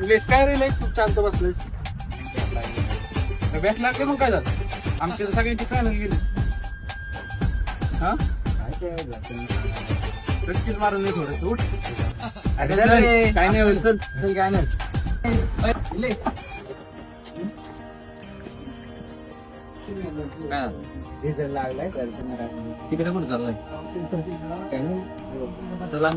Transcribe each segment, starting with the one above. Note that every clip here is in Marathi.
लेस काय रे लेस, खूप शांत बसलेस. बॅट लागले मग काय झालं? आमची तर सगळ्यांची फायनल गेली. हा गच्चीत मारून नाही थोडस उठ. काय नाही होईल, चल चल, काय नाही. लागलाय तिकडे पण चाललाय. चला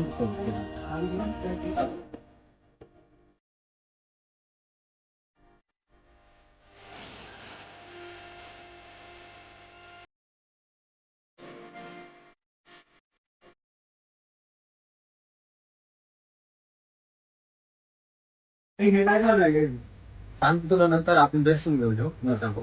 सांगतो तुला नंतर. आपण ड्रेसिंग घेऊ जाऊ न सांगू.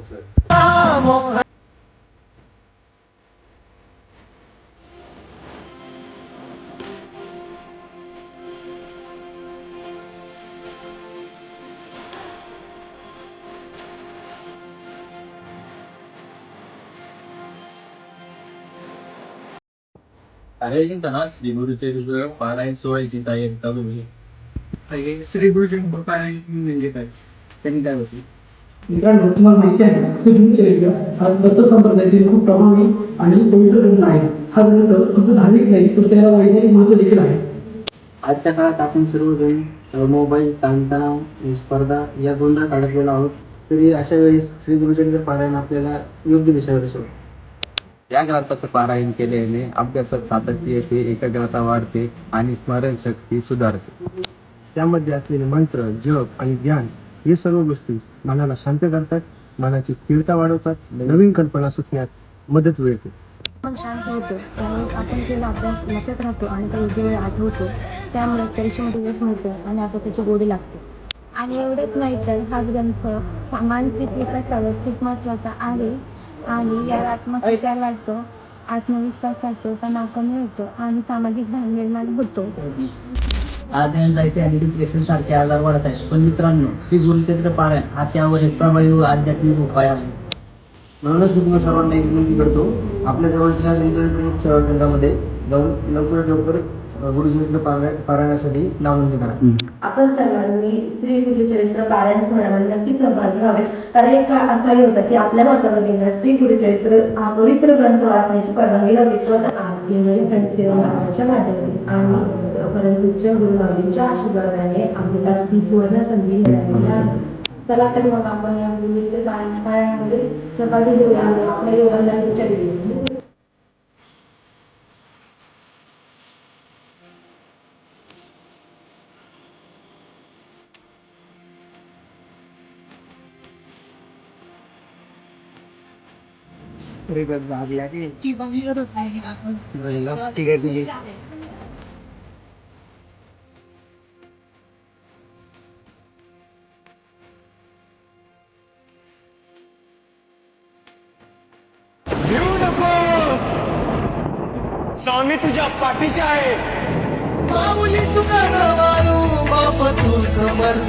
अरे ना श्री गुरुचे पारायण सोहळ्याची तयारी चालू आहे. श्री गुरुचे पारायण म्हणजे काय, त्यांनी काय होती? मित्रांनो, तुम्हाला माहिती आहे का, श्रीगुरुचरित्र हा दत्त संप्रदायातील खूप प्रभावी आणि पवित्र ग्रंथ आहे. हा ग्रंथ फक्त धार्मिक नाही, तर त्याला वैज्ञानिक महत्त्व देखील आहे. आजच्या काळात आपण सर्वजण मोबाईल, ताणतणाव, स्पर्धा या गोंधळात अडकलेलो आहोत. तरी अशा वेळेस श्री गुरुचरित्र पारायण आपल्याला योग्य दिशा दर्शवतो. या ग्रंथाचं पारायण केल्याने अभ्यासात सातत्य येते, एकाग्रता वाढते आणि स्मरणशक्ती सुधारते. त्यामध्ये असलेले मंत्र, जप आणि ध्यान हे सर्व गोष्टी मनाला शांत करतात, मनाची स्थिरता वाढवतात, नवीन कल्पना सुचण्यास मदत मिळते. मन शांत होतं, त्यामुळे आपण केलेला अभ्यास लक्षात राहतो आणि तो योग्य वेळ आठवतो. त्यामुळे परीक्षेमध्ये यश मिळतं आणि आता त्याची गोडी लागते. आणि एवढंच नाही तर हा ग्रंथ मानसिक विकासावर खूप महत्त्वाचा आहे. आणि यात आत्मविचार वाढतो, आत्मविश्वास वाढतो, तणाव कमी होतो आणि सामाजिक भान निर्माण होतो. आज एन्झायटी आणि डिप्रेशन सारखे आजार वाढत आहेत. पण मित्रांनो, श्री गुरुचरित्र पारायण हा त्यावर एक प्रभावी व आध्यात्मिक उपाय आहे. म्हणूनच मी तुम्हाला सर्वांना एक विनंती करतो, आपल्या जवळच्या इंटरनेट सेवा केंद्रामध्ये जाऊन लवकरात लवकर गुरुचरित्र पारायणासाठी नामंजूर करा. आपण सर्वांनी श्री गुरुचरित्र पारायण सोहळ्यामध्ये नक्की सहभागी व्हावे. कारण एक काळ असाही होता की आपल्या वातावरणात श्री गुरुचरित्र हा पवित्र ग्रंथ वाचण्याची परवानगी नव्हती. आणि सेवा माध्यमाच्या माध्यमातून आणि परंतुच्या गुरुमाऊलींच्या आशीर्वादाने आपल्याला ही सुवर्ण संधी मिळालेली आहे. चला तर मग आपण या गुरुचरित्र पारायणामध्ये सहभागी घेऊया. आपल्या योगाला विचारूया. ठीक आहे तुझी. स्वामी तुझ्या पाठीशी आहे. माऊली तुका वाळू बाप तू समर्थ.